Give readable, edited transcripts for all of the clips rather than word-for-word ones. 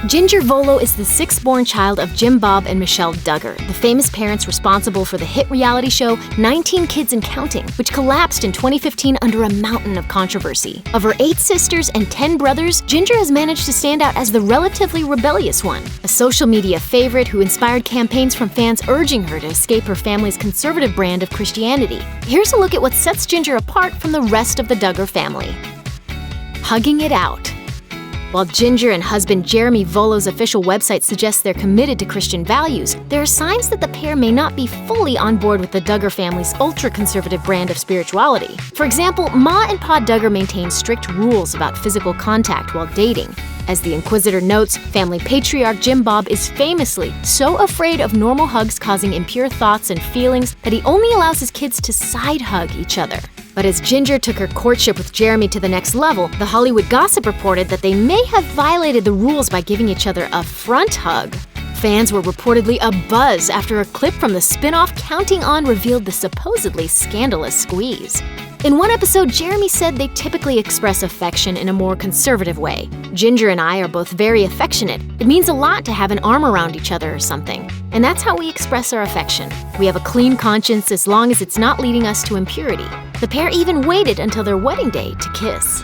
Jinger Vuolo is the sixth-born child of Jim Bob and Michelle Duggar, the famous parents responsible for the hit reality show 19 Kids and Counting, which collapsed in 2015 under a mountain of controversy. Of her 8 sisters and 10 brothers, Jinger has managed to stand out as the relatively rebellious one, a social media favorite who inspired campaigns from fans urging her to escape her family's conservative brand of Christianity. Here's a look at what sets Jinger apart from the rest of the Duggar family. Hugging it out. While Jinger and husband Jeremy Vuolo's official website suggests they're committed to Christian values, there are signs that the pair may not be fully on board with the Duggar family's ultra-conservative brand of spirituality. For example, Ma and Pa Duggar maintain strict rules about physical contact while dating. As the Inquisitor notes, family patriarch Jim Bob is famously so afraid of normal hugs causing impure thoughts and feelings that he only allows his kids to side-hug each other. But as Jinger took her courtship with Jeremy to the next level, The Hollywood Gossip reported that they may have violated the rules by giving each other a front hug. Fans were reportedly abuzz after a clip from the spin-off Counting On revealed the supposedly scandalous squeeze. In one episode, Jeremy said they typically express affection in a more conservative way. Jinger and I are both very affectionate. It means a lot to have an arm around each other or something. And that's how we express our affection. We have a clean conscience as long as it's not leading us to impurity. The pair even waited until their wedding day to kiss.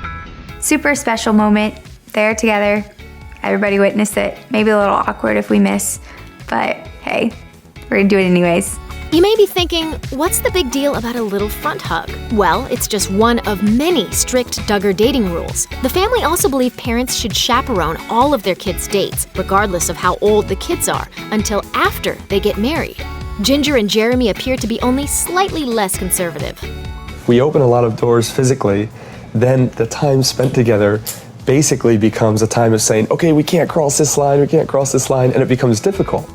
Super special moment. There together. Everybody witnessed it. Maybe a little awkward if we miss. But hey, we're gonna do it anyways. You may be thinking, what's the big deal about a little front hug? Well, it's just one of many strict Duggar dating rules. The family also believe parents should chaperone all of their kids' dates, regardless of how old the kids are, until after they get married. Jinger and Jeremy appear to be only slightly less conservative. We open a lot of doors physically, then the time spent together basically becomes a time of saying, okay, we can't cross this line, and it becomes difficult.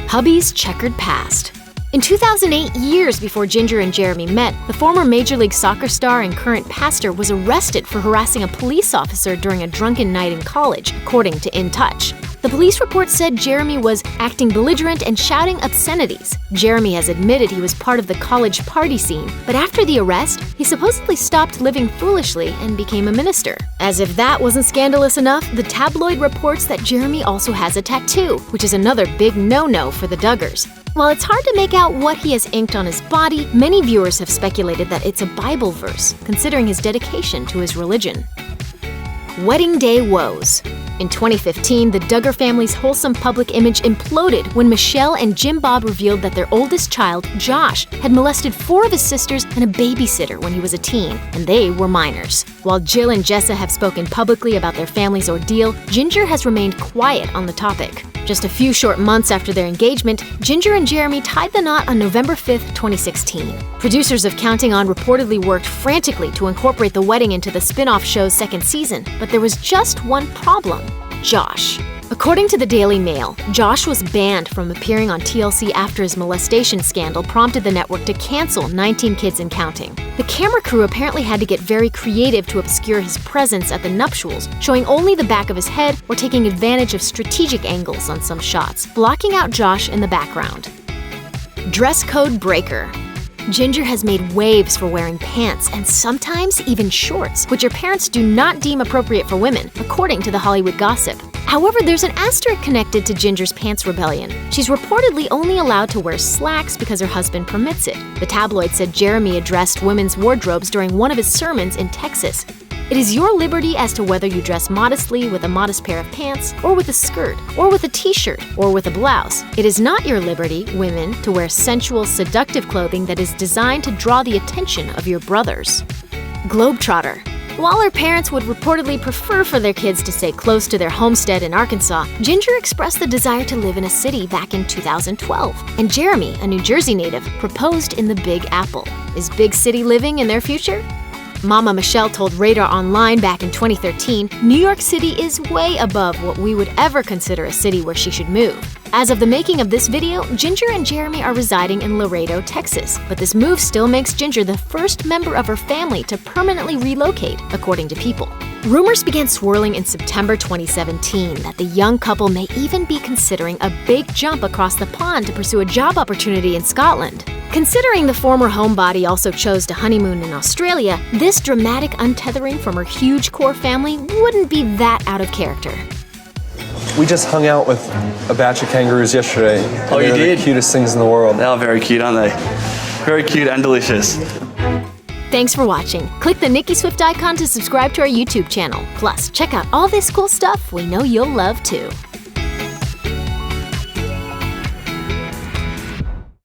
Hubby's checkered past. In 2008, years before Jinger and Jeremy met, the former Major League Soccer star and current pastor was arrested for harassing a police officer during a drunken night in college, according to In Touch. The police report said Jeremy was acting belligerent and shouting obscenities. Jeremy has admitted he was part of the college party scene, but after the arrest, he supposedly stopped living foolishly and became a minister. As if that wasn't scandalous enough, the tabloid reports that Jeremy also has a tattoo, which is another big no-no for the Duggars. While it's hard to make out what he has inked on his body, many viewers have speculated that it's a Bible verse, considering his dedication to his religion. Wedding Day Woes. In 2015, the Duggar family's wholesome public image imploded when Michelle and Jim Bob revealed that their oldest child, Josh, had molested 4 of his sisters and a babysitter when he was a teen, and they were minors. While Jill and Jessa have spoken publicly about their family's ordeal, Jinger has remained quiet on the topic. Just a few short months after their engagement, Jinger and Jeremy tied the knot on November 5, 2016. Producers of Counting On reportedly worked frantically to incorporate the wedding into the spin-off show's second season, but there was just one problem: Josh. According to the Daily Mail, Josh was banned from appearing on TLC after his molestation scandal prompted the network to cancel 19 Kids and Counting. The camera crew apparently had to get very creative to obscure his presence at the nuptials, showing only the back of his head or taking advantage of strategic angles on some shots, blocking out Josh in the background. Dress code breaker. Jinger has made waves for wearing pants and sometimes even shorts, which her parents do not deem appropriate for women, according to The Hollywood Gossip. However, there's an asterisk connected to Ginger's pants rebellion. She's reportedly only allowed to wear slacks because her husband permits it. The tabloid said Jeremy addressed women's wardrobes during one of his sermons in Texas. It is your liberty as to whether you dress modestly with a modest pair of pants, or with a skirt, or with a t-shirt, or with a blouse. It is not your liberty, women, to wear sensual, seductive clothing that is designed to draw the attention of your brothers. Globetrotter. While her parents would reportedly prefer for their kids to stay close to their homestead in Arkansas, Jinger expressed the desire to live in a city back in 2012. And Jeremy, a New Jersey native, proposed in the Big Apple. Is big city living in their future? Mama Michelle told Radar Online back in 2013, New York City is way above what we would ever consider a city where she should move. As of the making of this video, Jinger and Jeremy are residing in Laredo, Texas, but this move still makes Jinger the first member of her family to permanently relocate, according to People. Rumors began swirling in September 2017 that the young couple may even be considering a big jump across the pond to pursue a job opportunity in Scotland. Considering the former homebody also chose to honeymoon in Australia, this dramatic untethering from her huge core family wouldn't be that out of character. We just hung out with a batch of kangaroos yesterday. Oh, you They're did? the cutest things in the world. They are very cute, aren't they? Very cute and delicious. Thanks for watching. Click the Nikki Swift icon to subscribe to our YouTube channel. Plus, check out all this cool stuff we know you'll love too.